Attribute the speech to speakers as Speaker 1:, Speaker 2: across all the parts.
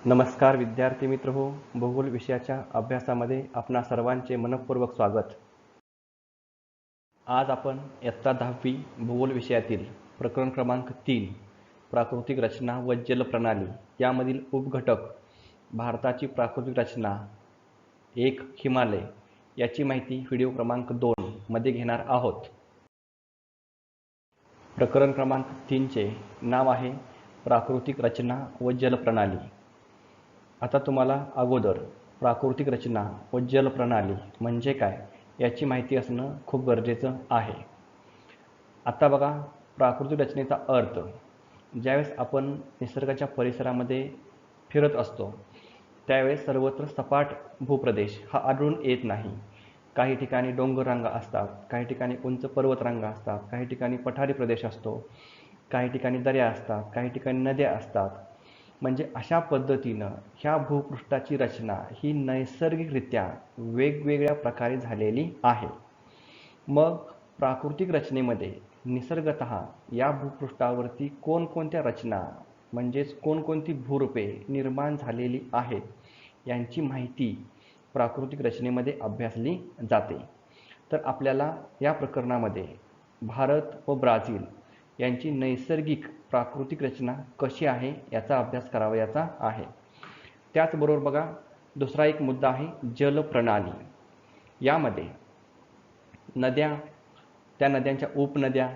Speaker 1: नमस्कार विद्यार्थी मित्र हो, भूगोल विषयाच्या अभ्यासामध्ये आपणा सर्वांचे मनपूर्वक स्वागत। आज आपण इयत्ता 10वी भूगोल विषयातील प्रकरण क्रमांक 3 प्राकृतिक रचना व जलप्रणाली यामधील उपघटक भारताची प्राकृतिक रचना 1 हिमालय याची माहिती व्हिडिओ क्रमांक 2 मध्ये घेणार आहोत। प्रकरण क्रमांक 3 चे नाव आहे प्राकृतिक रचना व जलप्रणाली। आता तुम्हाला अगोदर प्राकृतिक रचना व जलप्रणाली म्हणजे काय याची माहिती असणं खूप गरजेचं आहे। आता बघा, प्राकृतिक रचनेचा अर्थ ज्यावेळेस आपण निसर्गाच्या परिसरामध्ये फिरत असतो त्यावेळेस सर्वत्र सपाट भूप्रदेश हा आढळून येत नाही। काही ठिकाणी डोंगररांगा असतात, काही ठिकाणी उंच पर्वतरांगा असतात, काही ठिकाणी पठारी प्रदेश असतो, काही ठिकाणी दऱ्या असतात, काही ठिकाणी नद्या असतात। म्हणजे अशा पद्धतीनं ह्या भूपृष्ठाची रचना ही नैसर्गिकरित्या वेगवेगळ्या प्रकारे झालेली आहे। मग प्राकृतिक रचनेमध्ये निसर्गतः या भूपृष्ठावरती कोणकोणत्या रचना म्हणजेच कोणकोणती भूरूपे निर्माण झालेली आहेत यांची माहिती प्राकृतिक रचनेमध्ये अभ्यासली जाते। तर आपल्याला या प्रकरणामध्ये भारत व ब्राझील यांची नैसर्गिक प्राकृतिक रचना कशी आहे याचा अभ्यास करावयाचा आहे। त्याचबरोबर बघा, दुसरा एक मुद्दा आहे जलप्रणाली। यामध्ये नद्या, त्या नद्यांच्या उपनद्या,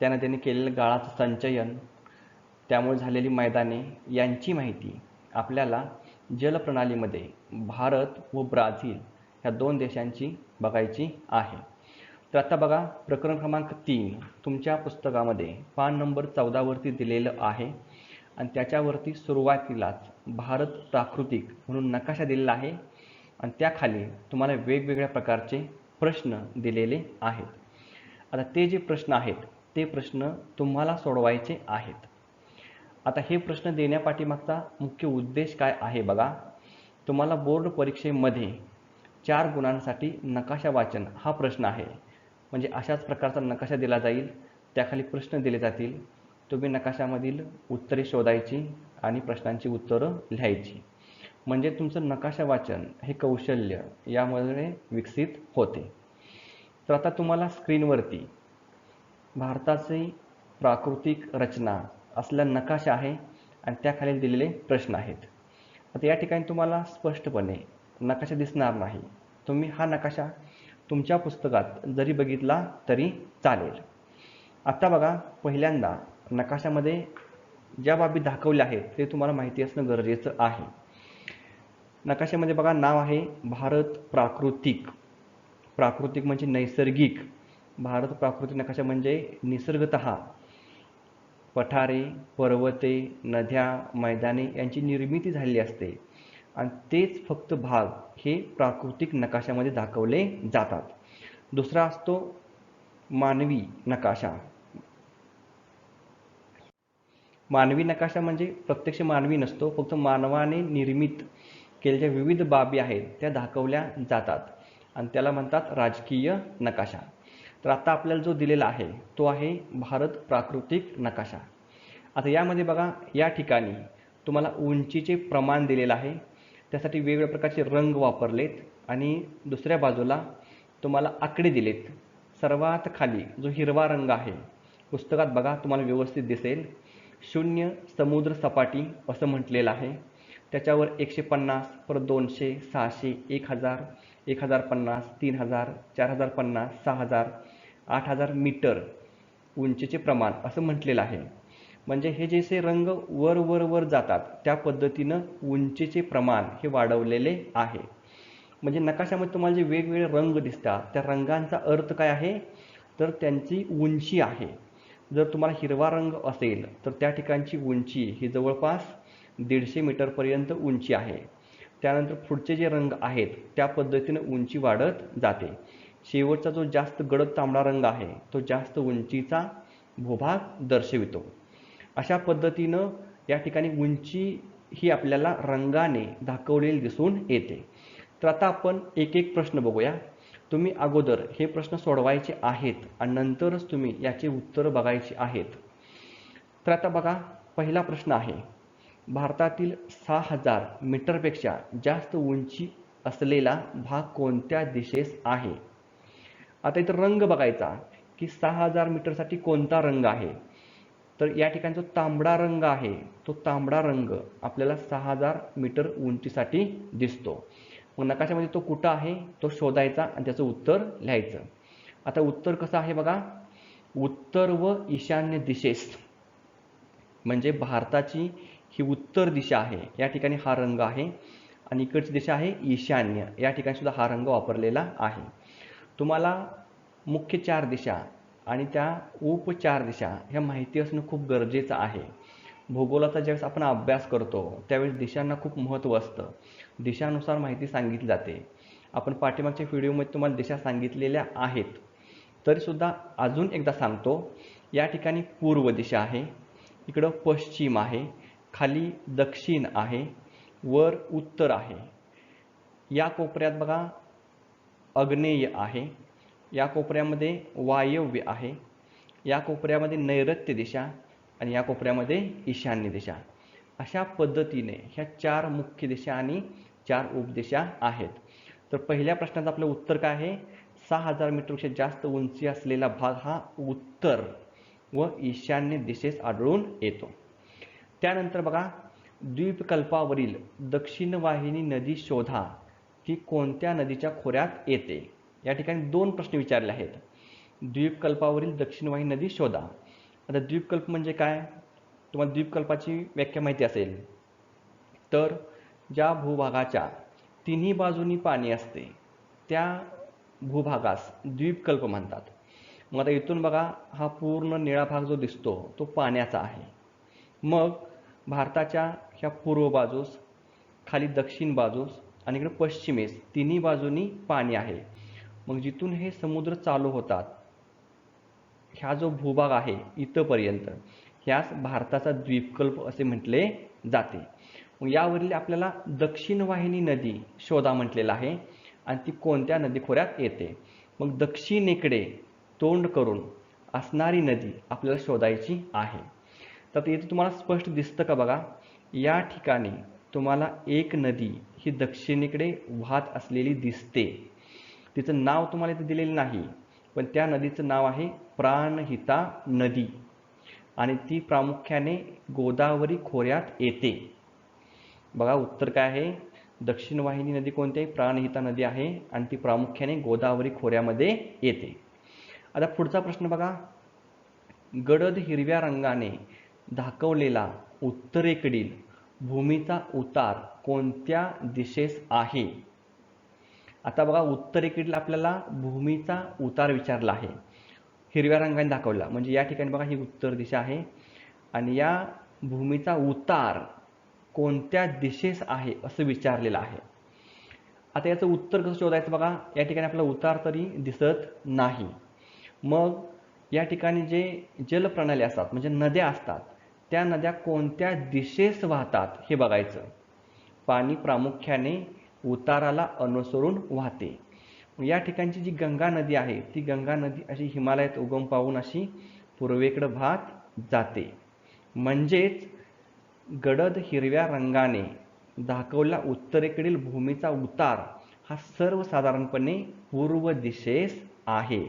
Speaker 1: त्या नद्यांनी केलेलं गाळाचं संचयन, त्यामुळे झालेली मैदाने यांची माहिती आपल्याला जलप्रणालीमध्ये भारत व ब्राझील ह्या दोन देशांची बघायची आहे। तर आता बघा, प्रकरण क्रमांक 3 तुमच्या पुस्तकामध्ये पान नंबर 14 वरती दिलेलं आहे आणि त्याच्यावरती सुरुवातीलाच भारत प्राकृतिक म्हणून नकाशा दिलेला आहे आणि त्याखाली तुम्हाला वेगवेगळ्या प्रकारचे प्रश्न दिलेले आहेत। आता ते जे प्रश्न आहेत ते प्रश्न तुम्हाला सोडवायचे आहेत। आता हे प्रश्न देण्यापाठीमागचा मुख्य उद्देश काय आहे बघा, तुम्हाला बोर्ड परीक्षेमध्ये 4 गुणांसाठी नकाशा वाचन हा प्रश्न आहे। म्हणजे अशाच प्रकारचा नकाशा दिला जाईल, त्याखाली प्रश्न दिले जातील, तुम्ही नकाशामधील उत्तरे शोधायची आणि प्रश्नांची उत्तरं लिहायची। म्हणजे तुमचं नकाशा वाचन हे कौशल्य यामुळे विकसित होते। तर आता तुम्हाला स्क्रीनवरती भारताची प्राकृतिक रचना असलेला नकाशा आहे आणि त्याखाली दिलेले प्रश्न आहेत। आता या ठिकाणी तुम्हाला स्पष्टपणे नकाशा दिसणार नाही, तुम्ही हा नकाशा तुमच्या पुस्तकात जरी बघितला तरी चालेल। आता बघा, पहिल्यांदा नकाशामध्ये ज्या बाबी दाखवल्या आहेत ते तुम्हाला माहिती असणं गरजेचं आहे। नकाशामध्ये बघा, नाव आहे भारत प्राकृतिक। प्राकृतिक म्हणजे नैसर्गिक। भारत प्राकृतिक नकाशा म्हणजे निसर्गतः पठारे, पर्वते, नद्या, मैदाने यांची निर्मिती झालेली असते आणि तेच फक्त भाग हे प्राकृतिक नकाशामध्ये दाखवले जातात। दुसरा असतो मानवी नकाशा। मानवी नकाशा म्हणजे प्रत्यक्ष मानवी नसतो, फक्त मानवाने निर्मित केलेल्या विविध बाबी आहेत त्या दाखवल्या जातात आणि त्याला म्हणतात राजकीय नकाशा। तर आता आपल्याला जो दिलेला आहे तो आहे भारत प्राकृतिक नकाशा। आता यामध्ये बघा, या ठिकाणी तुम्हाला उंचीचे प्रमाण दिलेलं आहे, त्यासाठी वेगवेगळ्या प्रकारचे रंग वापरलेत आणि दुसऱ्या बाजूला तुम्हाला आकडे दिलेत। सर्वात खाली जो हिरवा रंग आहे पुस्तकात बघा तुम्हाला व्यवस्थित दिसेल, 0 समुद्र सपाटी असं म्हटलेलं आहे। त्याच्यावर 150, परत 200, 600, 1000, 1050, 3000, 4050, 6000, 8000 मीटर उंचीचे प्रमाण असं म्हटलेलं आहे। म्हणजे हे जसे रंग वर वर वर जातात त्या पद्धतीनं उंचीचे प्रमाण हे वाढवलेले आहे। म्हणजे नकाशामध्ये तुम्हाला जे वेगवेगळे रंग दिसतात त्या रंगांचा अर्थ काय आहे, तर त्यांची उंची आहे। जर तुम्हाला हिरवा रंग असेल तर त्या ठिकाणची उंची ही जवळपास 150 मीटरपर्यंत उंची आहे। त्यानंतर पुढचे जे रंग आहेत त्या पद्धतीनं उंची वाढत जाते। शेवटचा जो जास्त गडद तांबडा रंग आहे तो जास्त उंचीचा भूभाग दर्शवितो। अशा पद्धतीनं या ठिकाणी उंची ही आपल्याला रंगाने दाखवलेली दिसून येते। तर आता आपण एक एक प्रश्न बघूया। तुम्ही अगोदर हे प्रश्न सोडवायचे आहेत आणि नंतरच तुम्ही याचे उत्तर बघायचे आहेत। तर आता बघा, पहिला प्रश्न आहे भारतातील 6,000 मीटरपेक्षा जास्त उंची असलेला भाग कोणत्या दिशेस आहे? आता इथं रंग बघायचा की 6,000 मीटरसाठी कोणता रंग आहे. तर या ठिकाणी जो तांबडा रंग आहे तो तांबडा रंग आपल्याला 6,000 मीटर उंचीसाठी दिसतो. मग नकाशामध्ये तो कुठं आहे तो शोधायचा आणि त्याचं उत्तर लिहायचं. आता उत्तर कसं आहे बघा, उत्तर व ईशान्य दिशेस, म्हणजे भारताची ही उत्तर दिशा आहे, या ठिकाणी हा रंग आहे, आणि इकडची दिशा आहे ईशान्य, या ठिकाणी सुद्धा हा रंग वापरलेला आहे. तुम्हाला मुख्य 4 दिशा आणि त्या उप 4 दिशा ह्या माहिती असणं खूप गरजेचं आहे. भूगोलाचा ज्यावेळेस आपण अभ्यास करतो त्यावेळेस दिशांना खूप महत्त्व असतं. दिशानुसार माहिती सांगितली जाते. आपण पाठीमागच्या व्हिडिओमध्ये तुम्हाला दिशा सांगितलेल्या आहेत, तरीसुद्धा अजून एकदा सांगतो. या ठिकाणी पूर्व दिशा आहे, इकडं पश्चिम आहे, खाली दक्षिण आहे, वर उत्तर आहे, या कोपऱ्यात बघा आग्नेय आहे, या कोपऱ्यामध्ये वायव्य आहे, या कोपऱ्यामध्ये नैऋत्य दिशा आणि या कोपऱ्यामध्ये ईशान्य दिशा. अशा पद्धतीने ह्या 4 मुख्य दिशा आणि 4 उपदिशा आहेत. तर पहिल्या प्रश्नाचं आपलं उत्तर काय आहे? 6,000 मीटरपेक्षा जास्त उंची असलेला भाग हा उत्तर व ईशान्य दिशेस आढळून येतो. त्यानंतर बघा, द्वीपकल्पावरील दक्षिण वाहिनी नदी शोधा, ती कोणत्या नदीच्या खोऱ्यात येते? या ठिकाणी 2 प्रश्न विचारले आहेत. द्वीपकल्पावरील दक्षिण वाहिनी नदी शोधा. आता द्वीपकल्प म्हणजे काय? तुम्हाला द्वीपकल्पाची व्याख्या माहिती असेल. तर ज्या भूभागाच्या तिन्ही बाजूनी पाणी असते त्या भूभागास द्वीपकल्प म्हणतात. मग आता इथून बघा, हा पूर्ण निळा भाग जो दिसतो तो पाण्याचा आहे. मग भारताच्या ह्या पूर्व बाजूस, खाली दक्षिण बाजूस आणि इकडे पश्चिमेस तिन्ही बाजूनी पाणी आहे. मग जिथून हे समुद्र चालू होतात, ह्या जो भूभाग आहे इथंपर्यंत, ह्यास भारताचा द्वीपकल्प असे म्हटले जाते. मग यावरील आपल्याला दक्षिण वाहिनी नदी शोधा म्हटलेला आहे आणि ती कोणत्या नदी खोऱ्यात येते. मग दक्षिणेकडे तोंड करून असणारी नदी आपल्याला शोधायची आहे. तर इथे तुम्हाला स्पष्ट दिसतं का बघा, या ठिकाणी तुम्हाला एक नदी ही दक्षिणेकडे वाहत असलेली दिसते. तिचं नाव तुम्हाला इथे दिलेलं नाही, पण त्या नदीचं नाव आहे प्राणहिता नदी आणि ती प्रामुख्याने गोदावरी खोऱ्यात येते. बघा उत्तर काय आहे? दक्षिण वाहिनी नदी कोणती आहे? प्राणहिता नदी आहे आणि ती प्रामुख्याने गोदावरी खोऱ्यामध्ये येते. आता पुढचा प्रश्न बघा, गडद हिरव्या रंगाने दाखवलेला उत्तरेकडील भूमीचा उतार कोणत्या दिशेस आहे? आता बघा, उत्तरेकडील आपल्याला भूमीचा उतार विचारला आहे, हिरव्या रंगाने दाखवला, म्हणजे या ठिकाणी बघा ही उत्तर दिशा आहे आणि या भूमीचा उतार कोणत्या दिशेस आहे असं विचारलेलं आहे. आता याचं उत्तर कसं शोधायचं बघा, या ठिकाणी आपला उतार तरी दिसत नाही. मग या ठिकाणी जे जलप्रणाली असतात म्हणजे नद्या असतात, त्या नद्या कोणत्या दिशेस वाहतात हे बघायचं. पाणी प्रामुख्याने उताराला अनुसरून वाहते. या ठिकाणची जी गंगा नदी आहे ती गंगा नदी अशी हिमालयात उगम पावून अशी पूर्वेकडे वाहत जाते. म्हणजेच गडद हिरव्या रंगाने दाखवला उत्तरेकडील भूमीचा उतार हा सर्वसाधारणपणे पूर्व दिशेस आहे.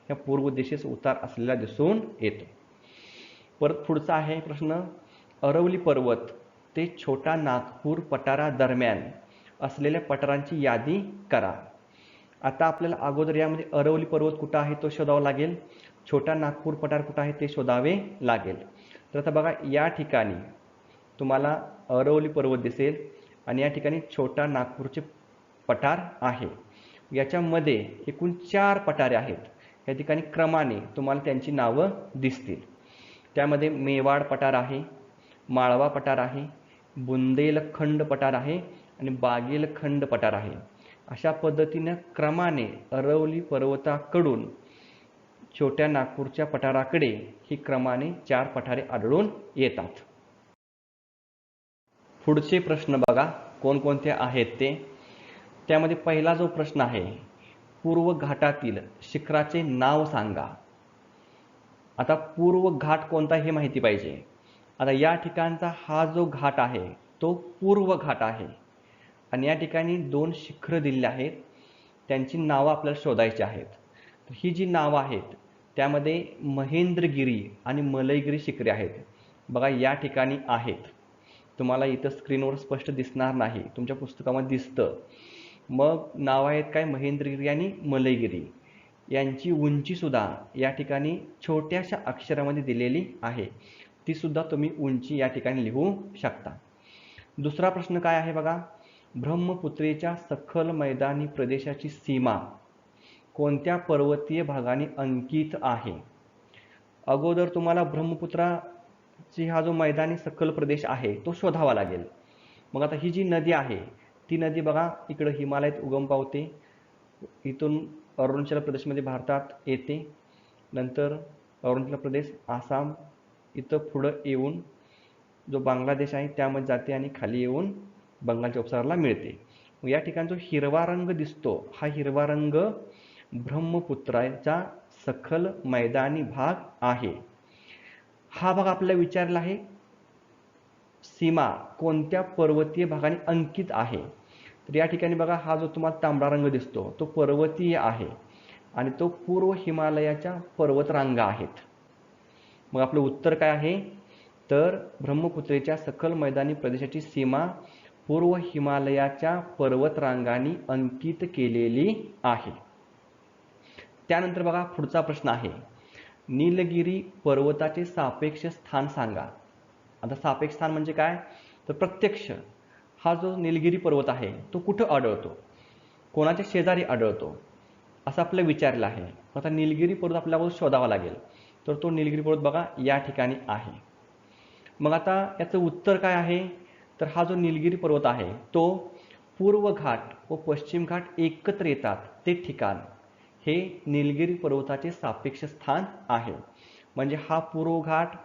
Speaker 1: या पूर्व दिशेस उतार असलेला दिसून येतो. परत पुढचा आहे प्रश्न, अरवली पर्वत ते छोटा नागपूर पठारा दरम्यान असलेल्या पठारांची यादी करा. आता आपल्याला अगोदर यामध्ये अरवली पर्वत कुठं आहे तो शोधावा लागेल, छोटा नागपूर पठार कुठं आहे ते शोधावे लागेल. तर आता बघा, या ठिकाणी तुम्हाला अरवली पर्वत दिसेल आणि या ठिकाणी छोटा नागपूरचे पठार आहे. याच्यामध्ये एकूण 4 पठारे आहेत. या ठिकाणी क्रमाने तुम्हाला त्यांची नावं दिसतील. त्यामध्ये मेवाड पठार आहे, माळवा पठार आहे, बुंदेलखंड पठार आहे आणि बागेलखंड पठार आहे. अशा पद्धतीने क्रमाने अरवली पर्वताकडून छोट्या नागपूरच्या पठाराकडे ही क्रमाने 4 पठारे आढळून येतात. पुढचे प्रश्न बघा कोणकोणते आहेत ते. त्यामध्ये पहिला जो प्रश्न आहे, पूर्व घाटातील शिखराचे नाव सांगा. आता पूर्व घाट कोणता हे माहिती पाहिजे. आता या ठिकाणचा हा जो घाट आहे तो पूर्व घाट आहे आणि या ठिकाणी 2 शिखरं दिलेली आहेत, त्यांची नावं आपल्याला शोधायची आहेत. तर ही जी नावं आहेत त्यामध्ये महेंद्रगिरी आणि मलयगिरी शिखरे आहेत. बघा या ठिकाणी आहेत, तुम्हाला इथं स्क्रीनवर स्पष्ट दिसणार नाही, तुमच्या पुस्तकामध्ये दिसतं. मग नाव आहेत काय, महेंद्रगिरी आणि मलयगिरी. यांची उंची सुद्धा या ठिकाणी छोट्याशा अक्षरामध्ये दिलेली आहे, ती सुद्धा तुम्ही उंची या ठिकाणी लिहू शकता. दुसरा प्रश्न काय आहे बघा, ब्रह्मपुत्रेच्या सखल मैदानी प्रदेशाची सीमा कोणत्या पर्वतीय भागाने अंकित आहे? अगोदर तुम्हाला ब्रह्मपुत्राची हा जो मैदानी सखल प्रदेश आहे तो शोधावा लागेल. मग आता ही जी नदी आहे ती नदी बघा इकडं हिमालयात उगम पावते, इथून अरुणाचल प्रदेशमध्ये भारतात येते, नंतर अरुणाचल प्रदेश, आसाम इथं पुढं येऊन जो बांगलादेश आहे त्यामध्ये जाते आणि खाली येऊन बंगालच्या उपसागराला मिळते. मग या ठिकाणी जो हिरवा रंग दिसतो हा हिरवा रंग ब्रह्मपुत्राचा सखल मैदानी भाग आहे. हा भाग आपल्याला विचारला आहे सीमा कोणत्या पर्वतीय भागाने अंकित आहे. तर या ठिकाणी बघा हा जो तुम्हाला तांबडा रंग दिसतो तो पर्वतीय आहे आणि तो पूर्व हिमालयाच्या पर्वतरांगा आहेत. मग आपलं उत्तर काय आहे, तर ब्रह्मपुत्रेच्या सखल मैदानी प्रदेशाची सीमा पूर्व हिमालयाच्या पर्वतरांगांनी अंकित केलेली आहे. त्यानंतर बघा पुढचा प्रश्न आहे, नीलगिरी पर्वताचे सापेक्ष स्थान सांगा. आता सापेक्ष स्थान म्हणजे काय, तर प्रत्यक्ष हा जो नीलगिरी पर्वत आहे तो कुठं आढळतो, कोणाच्या शेजारी आढळतो असं आपल्याला विचारलं आहे. आता नीलगिरी पर्वत आपल्याला शोधावा लागेल, तर तो नीलगिरी पर्वत बघा या ठिकाणी आहे. मग आता याचं उत्तर काय आहे, तर हा जो नीलगिरी पर्वत आहे तो पूर्व घाट व पश्चिम घाट एकत्र येतात ते ठिकाण हे नीलगिरी पर्वताचे सापेक्ष स्थान आहे. म्हणजे हा पूर्व घाट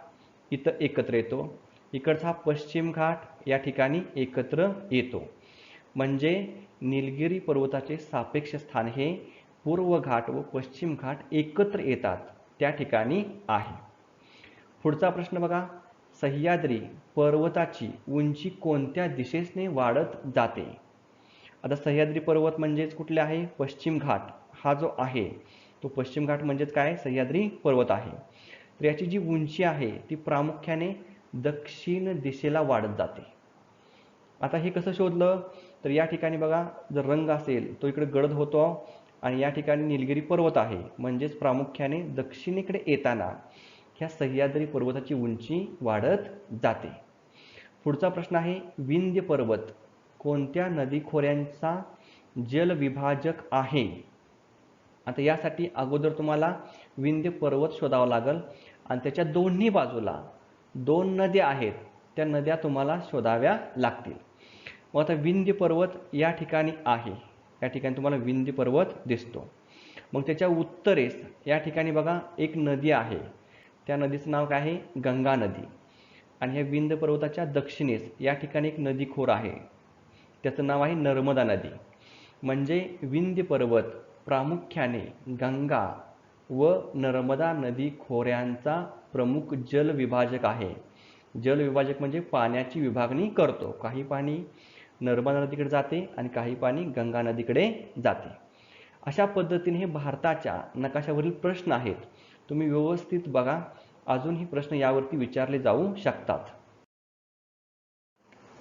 Speaker 1: इथं एकत्र येतो, इकडचा हा पश्चिम घाट या ठिकाणी एकत्र येतो. म्हणजे नीलगिरी पर्वताचे सापेक्ष स्थान हे पूर्व घाट व पश्चिम घाट एकत्र येतात त्या ठिकाणी आहे. पुढचा प्रश्न बघा, सह्याद्री पर्वताची उंची कोणत्या दिशेने वाढत जाते. आता सह्याद्री पर्वत म्हणजेच कुठले आहे, पश्चिम घाट हा जो आहे तो पश्चिम घाट म्हणजेच काय, सह्याद्री पर्वत आहे. तर याची जी उंची आहे ती प्रामुख्याने दक्षिण दिशेला वाढत जाते. आता हे कसं शोधलं, तर या ठिकाणी बघा जर रंग असेल तो इकडे गडद होतो आणि या ठिकाणी नीलगिरी पर्वत आहे म्हणजेच प्रामुख्याने दक्षिणेकडे येताना ह्या सह्याद्री पर्वताची उंची वाढत जाते. पुढचा प्रश्न आहे, विंध्य पर्वत कोणत्या नदी खोऱ्यांचा जलविभाजक आहे. आता यासाठी अगोदर तुम्हाला विंध्य पर्वत शोधावा लागेल आणि त्याच्या दोन्ही बाजूला 2 नद्या आहेत, त्या नद्या तुम्हाला शोधाव्या लागतील. मग आता विंध्य पर्वत या ठिकाणी आहे, या ठिकाणी तुम्हाला विंध्य पर्वत दिसतो. मग त्याच्या उत्तरेस या ठिकाणी बघा एक नदी आहे, त्या नदीचं नाव काय आहे, गंगा नदी. आणि ह्या विंध्य पर्वताच्या दक्षिणेस या ठिकाणी एक नदी खोर आहे, त्याचं नाव आहे नर्मदा नदी. म्हणजे विंध्य पर्वत प्रामुख्याने गंगा व नर्मदा नदी खोऱ्यांचा प्रमुख जलविभाजक आहे. जलविभाजक म्हणजे पाण्याची विभागणी करतो, काही पाणी नर्मदा नदीकडे जाते आणि काही पाणी गंगा नदीकडे जाते. अशा पद्धतीने हे भारताच्या नकाशावरील प्रश्न आहेत, तुम्ही व्यवस्थित बघा, अजूनही प्रश्न यावरती विचारले जाऊ शकतात.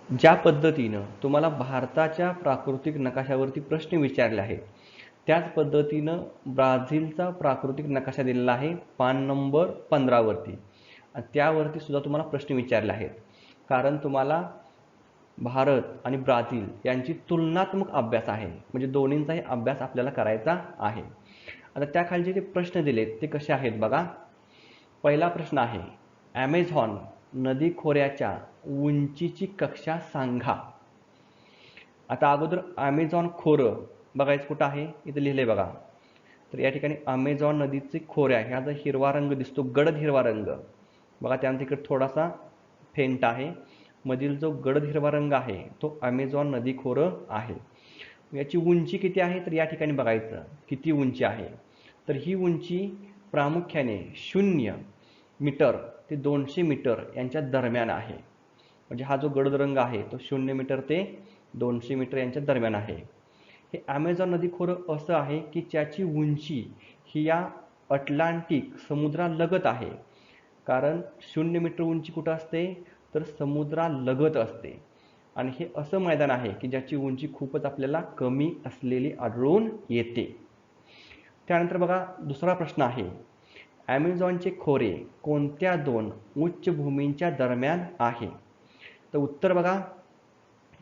Speaker 1: ज्या पद्धतीनं तुम्हाला भारताच्या प्राकृतिक नकाशावरती प्रश्न विचारले आहेत त्याच पद्धतीनं ब्राझीलचा प्राकृतिक नकाशा दिलेला आहे पान नंबर 15 वरती, त्यावरती सुद्धा तुम्हाला प्रश्न विचारले आहेत. कारण तुम्हाला भारत आणि ब्राझील यांची तुलनात्मक अभ्यास आहे, म्हणजे दोन्हींचाही अभ्यास आपल्याला करायचा आहे. आता त्याखाली जे प्रश्न दिलेत ते कसे आहेत बघा. पहिला प्रश्न आहे, ॲमेझॉन नदी खोऱ्याच्या उंचीची कक्षा सांगा. आता अगोदर ॲमेझॉन खोरं बघायचं कुठं आहे, इथं लिहिले बघा. तर या ठिकाणी ॲमेझॉन नदीचे खोऱ्या, ह्या जो हिरवा रंग दिसतो गडद हिरवा रंग बघा, त्यानंतर इकडे थोडासा फेंट आहे, मधील जो गडद हिरवा रंग आहे तो ॲमेझॉन नदी खोरं आहे. याची उंची किती आहे, तर या ठिकाणी बघायचं किती उंची आहे. तर ही उंची प्रामुख्याने 0 मीटर ते 200 मीटर यांच्या दरम्यान आहे. म्हणजे हा जो गडद रंग आहे तो 0 मीटर ते 200 मीटर यांच्या दरम्यान आहे. हे ॲमेझॉन नदी खोरं असं आहे की ज्याची उंची ही या अटलांटिक समुद्रालगत आहे. कारण 0 मीटर उंची कुठं असते तर समुद्रालगत असते. आणि हे असं मैदान आहे की ज्याची उंची खूपच आपल्याला कमी असलेली आढळून येते. त्यानंतर बघा दुसरा प्रश्न आहे, ॲमेझॉनचे खोरे कोणत्या दोन उच्चभूमींच्या दरम्यान आहे? तर उत्तर बघा,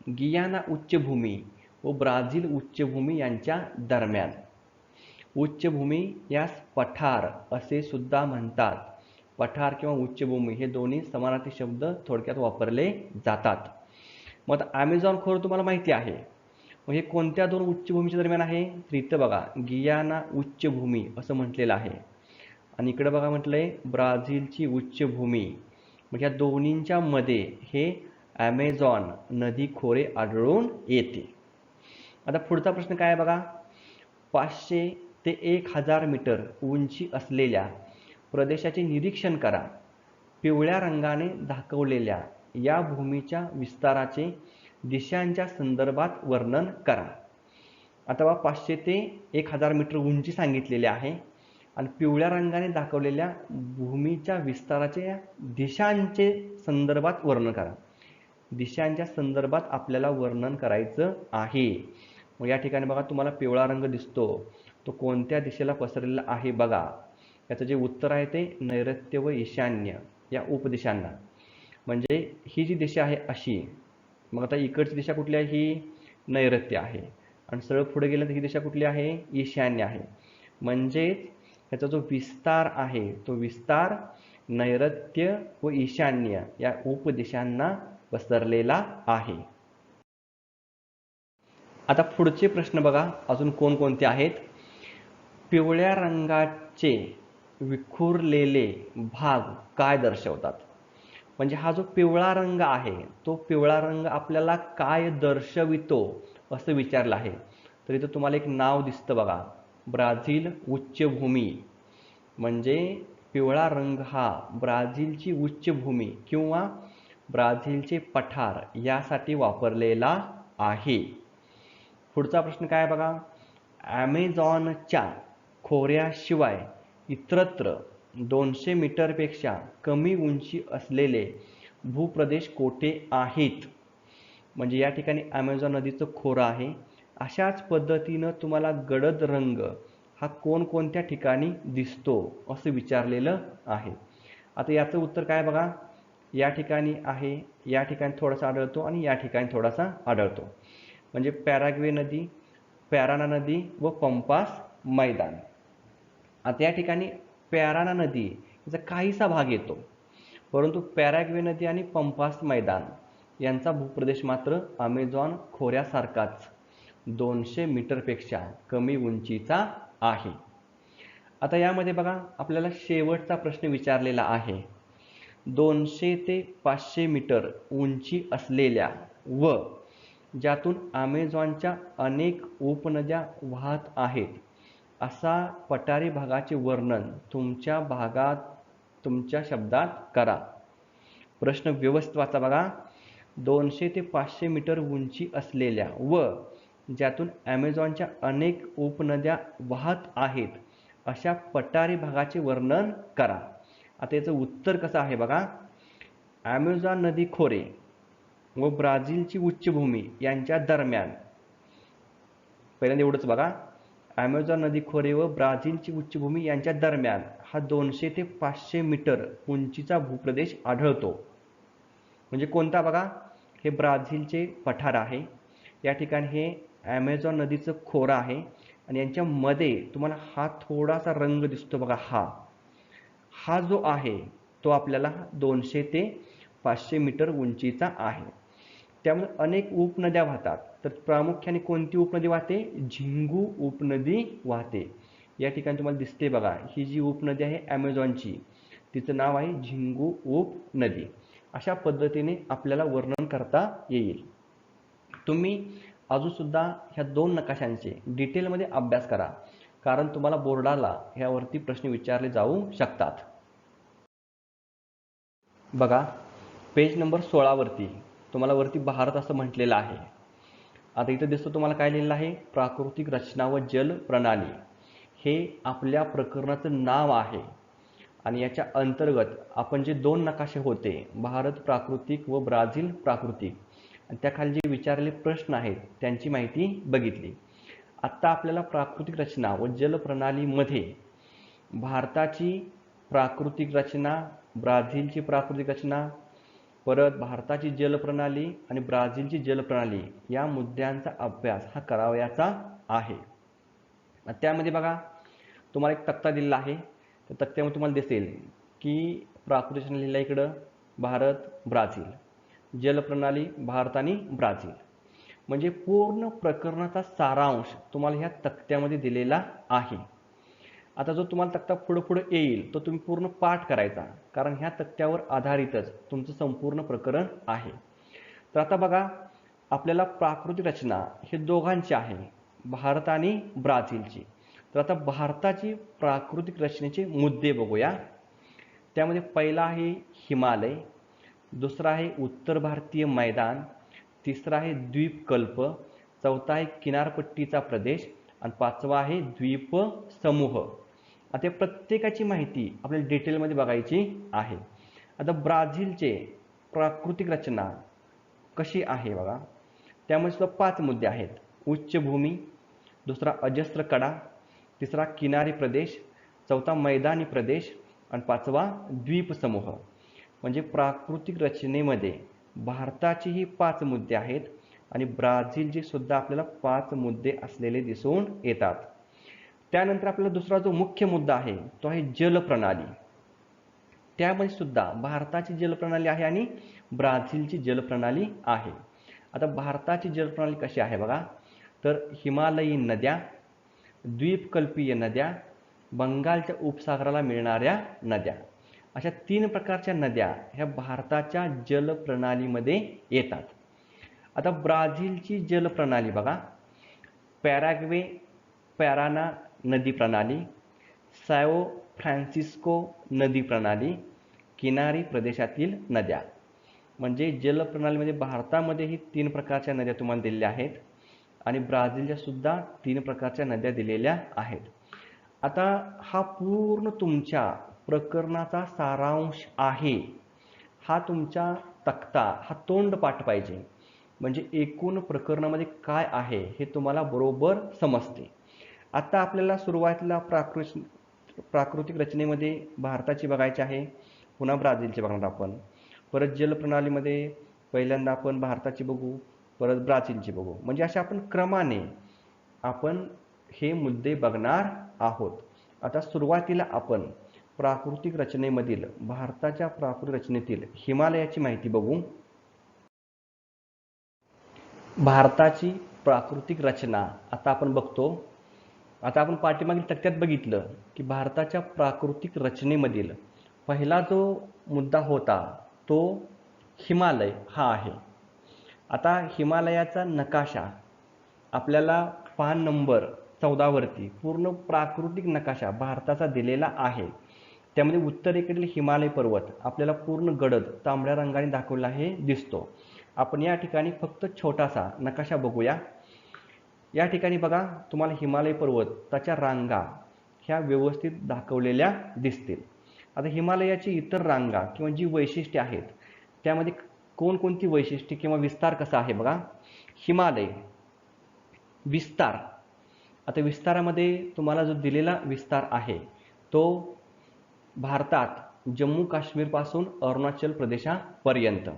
Speaker 1: गियाना उच्चभूमी व ब्राझील उच्चभूमी यांच्या दरम्यान. उच्चभूमी यास पठार असे सुद्धा म्हणतात. पठार किंवा उच्चभूमी हे दोन्ही समानार्थी शब्द थोडक्यात वापरले जातात. मग आता ॲमेझॉन खोरं तुम्हाला माहिती आहे. मग हे कोणत्या दोन उच्चभूमीच्या दरम्यान आहे? तर इथं बघा गियाना उच्चभूमी असं म्हटलेलं आहे आणि इकडे बघा म्हटलंय ब्राझीलची उच्चभूमी. मग या दोन्हींच्या मध्ये हे ॲमेझॉन नदी खोरे आढळून येते. आता पुढचा प्रश्न काय आहे बघा, 500 ते 1000 मीटर उंची असलेल्या प्रदेशाचे निरीक्षण करा. पिवळ्या रंगाने दाखवलेल्या या भूमीच्या विस्ताराचे दिशांच्या संदर्भात वर्णन करा. आता बघा 500 ते 1000 मीटर उंची सांगितलेली आहे आणि पिवळ्या रंगाने दाखवलेल्या भूमीच्या विस्ताराच्या दिशांचे संदर्भात वर्णन करा. दिशांच्या संदर्भात आपल्याला वर्णन करायचं आहे. मग या ठिकाणी बघा तुम्हाला पिवळा रंग दिसतो, तो कोणत्या दिशेला पसरलेला आहे बघा. याचं जे उत्तर आहे ते नैऋत्य व ईशान्य या उपदिशांना. म्हणजे ही जी दिशा आहे अशी, मग आता इकडची दिशा कुठली आहे? ही नैऋत्य आहे आणि सरळ पुढे गेलं तर ही दिशा कुठली आहे? ईशान्य आहे. म्हणजेच याचा जो विस्तार आहे तो विस्तार नैऋत्य व ईशान्य या उपदिशांना पसरलेला आहे. आता पुढचे प्रश्न बघा अजून कोणकोणते आहेत. पिवळ्या रंगाचे विखुरलेले भाग काय दर्शवतात? म्हणजे हा जो पिवळा रंग आहे तो पिवळा रंग आपल्याला काय दर्शवितो असं विचारलं आहे. तर इथं तुम्हाला एक नाव दिसतं बघा, ब्राझील उच्चभूमी. म्हणजे पिवळा रंग हा ब्राझीलची उच्चभूमी किंवा ब्राझीलचे पठार यासाठी वापरलेला आहे. पुढचा प्रश्न काय बघा, ॲमेझॉनच्या खोऱ्याशिवाय इतरत्र 200 मीटरपेक्षा कमी उंची असलेले भूप्रदेश कोठे आहेत? म्हणजे या ठिकाणी ॲमेझॉन नदीचं खोरं आहे. अशाच पद्धतीनं तुम्हाला गडद रंग हा कोणकोणत्या ठिकाणी दिसतो असं विचारलेलं आहे. आता याचं उत्तर काय बघा, या ठिकाणी आहे, या ठिकाणी थोडासा आढळतो आणि या ठिकाणी थोडासा आढळतो. म्हणजे पॅराग्वे नदी, पॅराना नदी व पंपास मैदान. आता या ठिकाणी पॅराना नदी याचा काहीसा भाग येतो, परंतु पॅराग्वे नदी आणि पंपास मैदान यांचा भूप्रदेश मात्र ॲमेझॉन खोऱ्यासारखाच 200 मीटरपेक्षा कमी उंचीचा आहे. आता यामध्ये बघा आपल्याला शेवटचा प्रश्न विचारलेला आहे, 200 ते 500 मीटर उंची असलेल्या व ज्यातून ॲमेझॉनच्या अनेक उपनद्या वाहत आहेत असा पठारी भागाचे वर्णन तुमच्या शब्दात करा. प्रश्न व्यवस्थित वाचा बघा. 200 ते 500 मीटर उंची असलेल्या व ज्यातून ॲमेझॉनच्या अनेक उपनद्या वाहत आहेत अशा पठारी भागाचे वर्णन करा. आता याचं उत्तर कसं आहे बघा, ॲमेझॉन नदी खोरे व ब्राझीलची उच्चभूमी यांच्या दरम्यान. पहिल्यांदा एवढंच बघा, ॲमेझॉन नदी खोरे व ब्राझीलची उच्चभूमी यांच्या दरम्यान हा 200 ते 500 मीटर उंचीचा भूप्रदेश आढळतो. म्हणजे कोणता बघा, हे ब्राझीलचे पठार आहे, या ठिकाणी हे ॲमेझॉन नदीचं खोरं आहे आणि यांच्यामध्ये तुम्हाला हा थोडासा रंग दिसतो बघा, हा जो आहे तो आपल्याला 200 ते 500 मीटर उंचीचा आहे. त्यामुळे अनेक उपनद्या वाहतात. तर प्रामुख्याने कोणती उपनदी वाहते? झिंगू उपनदी वाहते. या ठिकाणी तुम्हाला दिसते बघा, ही जी उपनदी आहे ॲमेझॉनची, तिचं नाव आहे झिंगू उपनदी. अशा पद्धतीने आपल्याला वर्णन करता येईल. तुम्ही अजूनसुद्धा ह्या दोन नकाशांचे डिटेलमध्ये अभ्यास करा, कारण तुम्हाला बोर्डाला ह्यावरती प्रश्न विचारले जाऊ शकतात. बघा पेज नंबर 16 वरती तुम्हाला वरती भारत असं म्हटलेलं आहे. आता इथं दिसतं तुम्हाला काय लिहिलेलं आहे, प्राकृतिक रचना व जल प्रणाली. हे आपल्या प्रकरणाचं नाव आहे आणि याच्या अंतर्गत आपण जे दोन नकाशे होते, भारत प्राकृतिक व ब्राझील प्राकृतिक, आणि त्याखाली जे विचारलेले प्रश्न आहेत त्यांची माहिती बघितली. आत्ता आपल्याला प्राकृतिक रचना व जल प्रणालीमध्ये भारताची प्राकृतिक रचना, ब्राझीलची प्राकृतिक रचना, परत भारताची जलप्रणाली आणि ब्राझीलची जलप्रणाली या मुद्द्यांचा अभ्यास हा करावयाचा आहे. त्यामध्ये बघा तुम्हाला एक तक्ता दिलेला आहे. त्या तक्त्यामध्ये तुम्हाला दिसेल की प्राकृतिक रचना लिहिला इकडं भारत ब्राझील, जलप्रणाली भारत आणि ब्राझील. म्हणजे पूर्ण प्रकरणाचा सारांश तुम्हाला ह्या तक्त्यामध्ये दिलेला आहे. आता जो तुम्हाला तक्ता पुढे येईल तो तुम्ही पूर्ण पाठ करायचा, कारण ह्या तक्त्यावर आधारितच तुमचं संपूर्ण प्रकरण आहे. तर आता बघा आपल्याला प्राकृतिक रचना हे दोघांची आहे, भारत आणि ब्राझीलची. तर आता भारताची प्राकृतिक रचनेचे मुद्दे बघूया. त्यामध्ये पहिला आहे हिमालय, दुसरा आहे उत्तर भारतीय मैदान, तिसरा आहे द्वीपकल्प, चौथा आहे किनारपट्टीचा प्रदेश आणि पाचवा आहे द्वीप समूह. आता प्रत्येकाची माहिती आपल्याला डिटेलमध्ये बघायची आहे. आता ब्राझीलचे प्राकृतिक रचना कशी आहे बघा. त्यामध्ये सुद्धा 5 मुद्दे आहेत. उच्चभूमी, दुसरा अजस्त्र कडा, तिसरा किनारी प्रदेश, चौथा मैदानी प्रदेश आणि पाचवा द्वीपसमूह. म्हणजे प्राकृतिक रचनेमध्ये भारताचेही 5 मुद्दे आहेत आणि ब्राझीलचे सुद्धा आपल्याला 5 मुद्दे असलेले दिसून येतात. त्यानंतर आपल्याला दुसरा जो मुख्य मुद्दा आहे तो आहे जलप्रणाली. त्यामध्ये सुद्धा भारताची जलप्रणाली आहे आणि ब्राझीलची जलप्रणाली आहे. आता भारताची जलप्रणाली कशी आहे बघा, तर हिमालयीन नद्या, द्वीपकल्पीय नद्या, बंगालच्या उपसागराला मिळणाऱ्या नद्या, अशा 3 प्रकारच्या नद्या ह्या भारताच्या जलप्रणालीमध्ये येतात. आता ब्राझीलची जलप्रणाली बघा, पॅराग्वे पॅराना नदी प्रणाली, सॅओ फ्रान्सिस्को नदी प्रणाली, किनारी प्रदेशातील नद्या. म्हणजे जलप्रणालीमध्ये भारतामध्येही 3 प्रकारच्या नद्या तुम्हाला दिलेल्या आहेत आणि ब्राझीलच्या सुद्धा 3 प्रकारच्या नद्या दिलेल्या आहेत. आता हा पूर्ण तुमच्या प्रकरणाचा सारांश आहे. हा तुमच्या तक्ता हा तोंडपाठ पाहिजे, म्हणजे एकूण प्रकरणामध्ये काय आहे हे तुम्हाला बरोबर समजते. आता आपल्याला सुरुवातीला प्राकृतिक रचनेमध्ये भारताची बघायची आहे, पुन्हा ब्राझीलची बघणार आपण. परत जलप्रणालीमध्ये पहिल्यांदा आपण भारताची बघू, परत ब्राझीलची बघू. म्हणजे अशा आपण क्रमाने आपण हे मुद्दे बघणार आहोत. आता सुरुवातीला आपण प्राकृतिक रचनेमधील भारताच्या प्राकृतिक रचनेतील हिमालयाची माहिती बघू. भारताची प्राकृतिक रचना आता आपण बघतो. आता आपण पाठीमागील तक्त्यात बघितलं की भारताच्या प्राकृतिक रचनेमधील पहिला जो मुद्दा होता तो हिमालय हा आहे. आता हिमालयाचा नकाशा आपल्याला पान नंबर 14 वरती पूर्ण प्राकृतिक नकाशा भारताचा दिलेला आहे. त्यामध्ये उत्तरेकडील हिमालय पर्वत आपल्याला पूर्ण गडद तांबड्या रंगाने दाखवला आहे दिसतो. आपण या ठिकाणी फक्त छोटासा नकाशा बघूया. या ठिकाणी बघा तुम्हाला हिमालय पर्वताच्या रांगा ह्या व्यवस्थित दाखवलेल्या दिसतील. आता हिमालयाची इतर रांगा किंवा जी वैशिष्ट्ये आहेत त्यामध्ये कोणकोणती वैशिष्ट्ये किंवा विस्तार कसा आहे बघा. हिमालय विस्तार, आता विस्तारामध्ये तुम्हाला जो दिलेला विस्तार आहे तो भारतात जम्मू काश्मीरपासून अरुणाचल प्रदेशापर्यंत.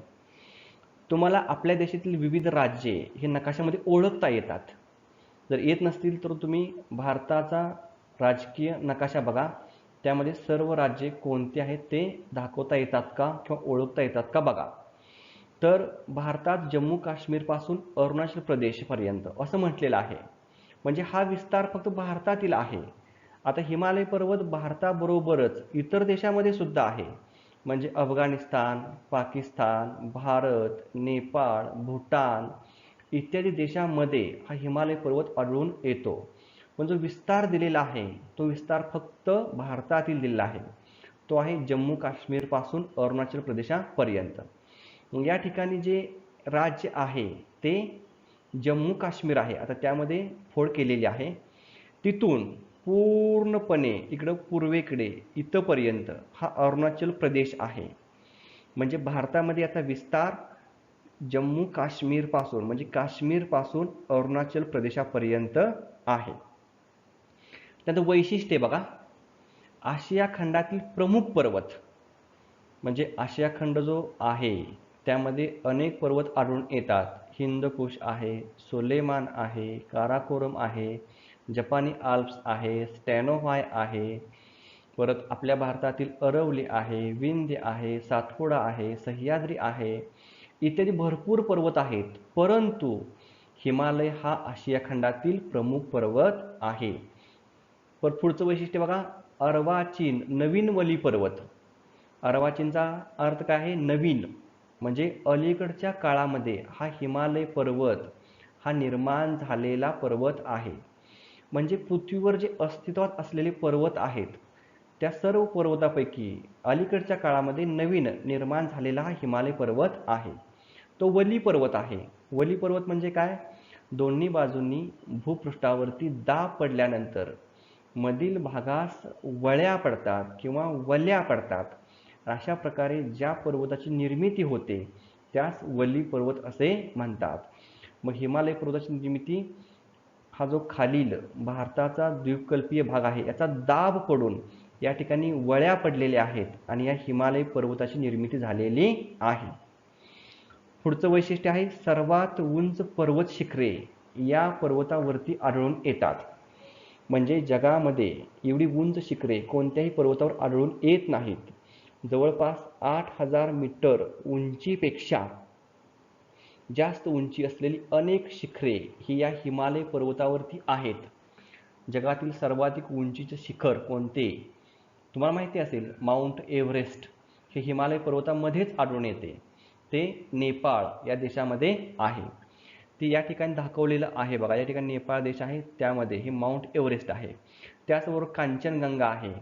Speaker 1: तुम्हाला आपल्या देशातील विविध राज्ये हे नकाशामध्ये ओळखता येतात. जर येत नसतील तर तुम्ही भारताचा राजकीय नकाशा बघा, त्यामध्ये सर्व राज्ये कोणती आहेत ते दाखवता येतात का किंवा ओळखता येतात का बघा. तर भारतात जम्मू काश्मीरपासून अरुणाचल प्रदेशपर्यंत असं म्हटलेलं आहे. म्हणजे हा विस्तार फक्त भारतातील आहे. आता हिमालय पर्वत भारताबरोबरच इतर देशामध्ये सुद्धा आहे. म्हणजे अफगाणिस्तान, पाकिस्तान, भारत, नेपाळ, भूटान इत्यादी देशामध्ये हा हिमालय पर्वत आढळून येतो. पण जो विस्तार दिलेला आहे तो विस्तार फक्त भारतातील दिलेला आहे. तो आहे जम्मू काश्मीर पासून अरुणाचल प्रदेशापर्यंत. मग या ठिकाणी जे राज्य आहे ते जम्मू काश्मीर आहे. आता त्यामध्ये फोड केलेली आहे. तिथून पूर्णपणे इकडं पूर्वेकडे इथंपर्यंत हा अरुणाचल प्रदेश आहे. म्हणजे भारतामध्ये याचा विस्तार जम्मू काश्मीर पासून म्हणजे काश्मीर पासून अरुणाचल प्रदेशापर्यंत आहे. त्याचं वैशिष्ट्य बघा, आशिया खंडातील प्रमुख पर्वत म्हणजे आशिया खंड जो आहे त्यामध्ये अनेक पर्वत आढळून येतात. हिंदकुश आहे, सोलेमान आहे, काराकोरम आहे, जपानी आल्प्स आहे, स्टॅनोव्हाय आहे, परत आपल्या भारतातील अरवली आहे, विंध्य आहे, सातपुडा आहे, सह्याद्री आहे, इत्यादी भरपूर पर्वत आहेत. परंतु हिमालय हा आशिया खंडातील प्रमुख पर्वत आहे. पण पुढचं वैशिष्ट्य बघा, अर्वाचीन नवीन वली पर्वत. अर्वाचीनचा अर्थ काय आहे? नवीन. म्हणजे अलीकडच्या काळामध्ये हा हिमालय पर्वत हा निर्माण झालेला पर्वत आहे. म्हणजे पृथ्वीवर जे अस्तित्वात असलेले पर्वत आहेत त्या सर्व पर्वतापैकी अलीकडच्या काळामध्ये नवीन निर्माण झालेला हा हिमालय पर्वत आहे. तो वली पर्वत आहे. वली पर्वत म्हणजे काय? दोन्ही बाजूंनी भूपृष्ठावरती दाब पडल्यानंतर मधील भागास वळ्या पडतात किंवा वल्या पडतात. अशा प्रकारे ज्या पर्वताची निर्मिती होते त्यास वली पर्वत असे म्हणतात. मग हिमालय पर्वताची निर्मिती हा जो खालील भारताचा द्वीपकल्पीय भाग आहे याचा दाब पडून या ठिकाणी वळ्या पडलेल्या आहेत आणि या हिमालय पर्वताची निर्मिती झालेली आहे. पुढचं वैशिष्ट्य आहे, सर्वात उंच पर्वत शिखरे या पर्वतावरती आढळून येतात. म्हणजे जगामध्ये एवढी उंच शिखरे कोणत्याही पर्वतावर आढळून येत नाहीत. जवळपास 8,000 मीटर उंचीपेक्षा जास्त उंची असलेली अनेक शिखरे ही या हिमालय पर्वतावरती आहेत. जगातील सर्वाधिक उंचीचे शिखर कोणते? तुम्हाला माहिती असेल, माउंट एव्हरेस्ट हे हिमालय पर्वतामध्येच आढळून येते. ते नेपाळ या देशामध्ये आहे. ते या ठिकाणी दाखवलेलं आहे बघा. या ठिकाणी नेपाळ देश आहे त्यामध्ये हे माउंट एव्हरेस्ट आहे. त्याचबरोबर कांचनगंगा आहे.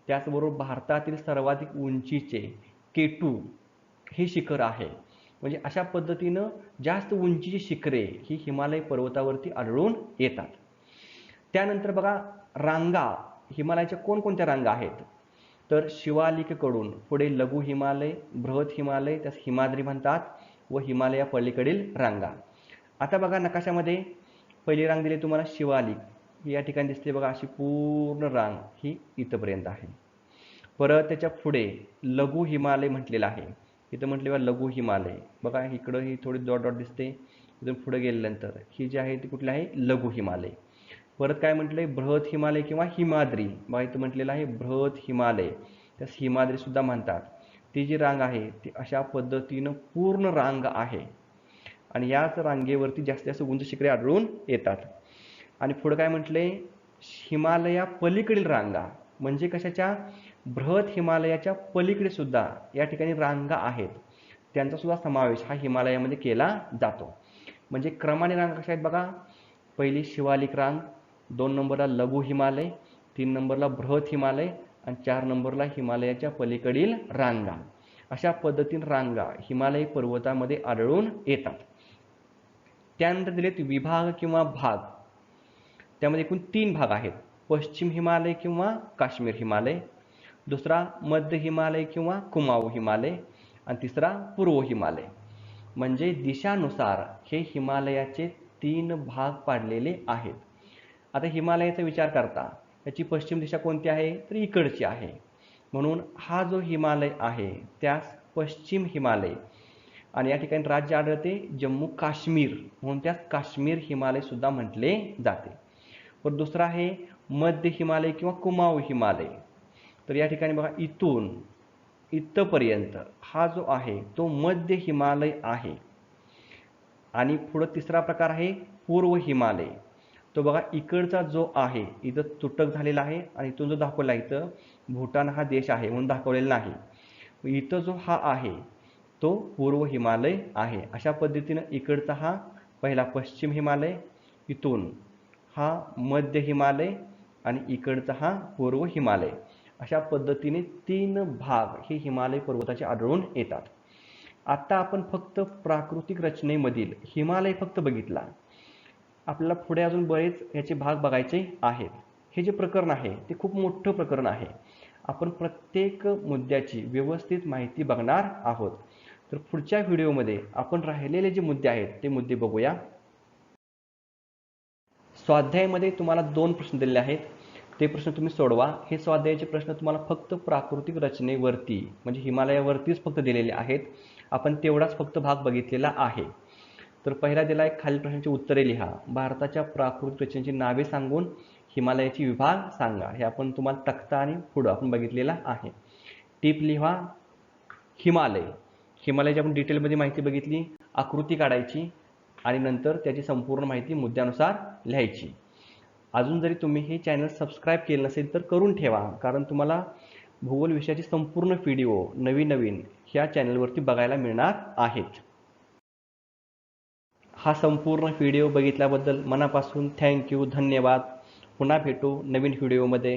Speaker 1: त्याचबरोबर भारतातील सर्वाधिक उंचीचे K2 हे शिखर आहे. म्हणजे अशा पद्धतीनं जास्त उंचीची शिखरे ही हिमालय पर्वतावरती आढळून येतात. त्यानंतर बघा, रांगा हिमालयाच्या कोणकोणत्या रांगा आहेत? तर शिवालिककडून पुढे लघु हिमालय, बृहत हिमालय, त्यास हिमाद्री म्हणतात, व हिमालया पलीकडील रांगा. आता बघा नकाशामध्ये पहिली रांग दिली तुम्हाला शिवालिक, ही या ठिकाणी दिसते बघा. अशी पूर्ण रांग ही इथपर्यंत आहे. परत त्याच्या पुढे लघु हिमालय म्हटलेलं आहे. इथं म्हटले बघा लघु हिमालय. बघा इकडं ही थोडी डॉट डॉट दिसते. इथून पुढे गेल्यानंतर ही जी आहे ती कुठली आहे? लघु हिमालय. परत काय म्हटलंय? बृहत हिमालय किंवा हिमाद्री. बघा इथं म्हटलेलं आहे बृहत हिमालय, त्यास हिमाद्री सुद्धा म्हणतात. ती जी रांग आहे ती अशा पद्धतीनं पूर्ण रांग आहे आणि याच रांगेवरती जास्तीत जास्त उंच शिखरे आढळून येतात. आणि पुढे काय म्हटले? हिमालया पलीकडील रांगा. म्हणजे कशाच्या? बृहत हिमालयाच्या पलीकडे सुद्धा या ठिकाणी रांगा आहेत. त्यांचा सुद्धा समावेश हा हिमालयामध्ये केला जातो. म्हणजे क्रमाने रांगा कशा आहेत बघा. पहिली शिवालिक रांग, 2 नंबरला लघु हिमालय, 3 नंबरला बृहत हिमालय आणि 4 नंबरला हिमालयाच्या पलीकडील रांगा. अशा पद्धतीने रांगा हिमालय पर्वतामध्ये आढळून येतात. त्यानंतर दिलेत विभाग किंवा भाग. त्यामध्ये एकूण 3 भाग आहेत. पश्चिम हिमालय किंवा काश्मीर हिमालय, दुसरा मध्य हिमालय किंवा कुमाऊ हिमालय आणि तिसरा पूर्व हिमालय. म्हणजे दिशानुसार हे हिमालयाचे 3 भाग पाडलेले आहेत. आता हिमालयाचा विचार करता याची पश्चिम दिशा कोणती आहे? तर इकडची आहे. म्हणून हा जो हिमालय आहे त्यास पश्चिम हिमालय आणि या ठिकाणी राज्य आढळते जम्मू काश्मीर, म्हणून त्यास काश्मीर हिमालय सुद्धा म्हटले जाते. पण दुसरा आहे मध्य हिमालय किंवा कुमाऊ हिमालय. तर या ठिकाणी बघा इथून इथपर्यंत हा जो आहे तो मध्य हिमालय आहे. आणि पुढे तिसरा प्रकार आहे पूर्व हिमालय. तो बघा इकडचा जो आहे इथं तुटक झालेला आहे आणि इथून जो दाखवला इथं भूटान हा देश आहे म्हणून दाखवलेला नाही. इथं जो हा आहे तो पूर्व हिमालय आहे. अशा पद्धतीनं इकडचा हा पहिला पश्चिम हिमालय, इथून हा मध्य हिमालय आणि इकडचा हा पूर्व हिमालय. अशा पद्धतीने 3 भाग हे हिमालय पर्वताचे आढळून येतात. आता आपण फक्त प्राकृतिक रचनेमधील हिमालय फक्त बघितला. आपल्याला पुढे अजून बरेच याचे भाग बघायचे आहेत. हे जे प्रकरण आहे ते खूप मोठं प्रकरण आहे. आपण प्रत्येक मुद्द्याची व्यवस्थित माहिती बघणार आहोत. तर पुढच्या व्हिडिओमध्ये आपण राहिलेले जे मुद्दे आहेत ते मुद्दे बघूया. स्वाध्यायामध्ये तुम्हाला 2 प्रश्न दिलेले आहेत. ते प्रश्न तुम्ही सोडवा. हे स्वाध्यायाचे प्रश्न तुम्हाला फक्त प्राकृतिक रचनेवरती म्हणजे हिमालयावरतीच फक्त दिलेले आहेत. आपण तेवढाच फक्त भाग बघितलेला आहे. तर पहिला दिला आहे, खालील प्रश्नांची उत्तरे लिहा. भारताच्या प्राकृतिक रचनेची नावे सांगून हिमालयाची विभाग सांगा. हे आपण तुम्हाला तक्ता आणि पुढं आपण बघितलेला आहे. टिप लिहा. हिमालयाची आपण डिटेलमध्ये माहिती बघितली. आकृती काढायची आणि नंतर त्याची संपूर्ण माहिती मुद्द्यानुसार लिहायची. अजून जरी तुम्ही हे चॅनल सबस्क्राईब केलं नसेल तर करून ठेवा, कारण तुम्हाला भूगोल विषयाची संपूर्ण व्हिडिओ नवीन ह्या चॅनलवरती बघायला मिळणार आहेत. हा संपूर्ण व्हिडिओ बघितल्याबद्दल मनापासून थँक्यू, धन्यवाद. पुन्हा भेटू नवीन व्हिडिओमध्ये.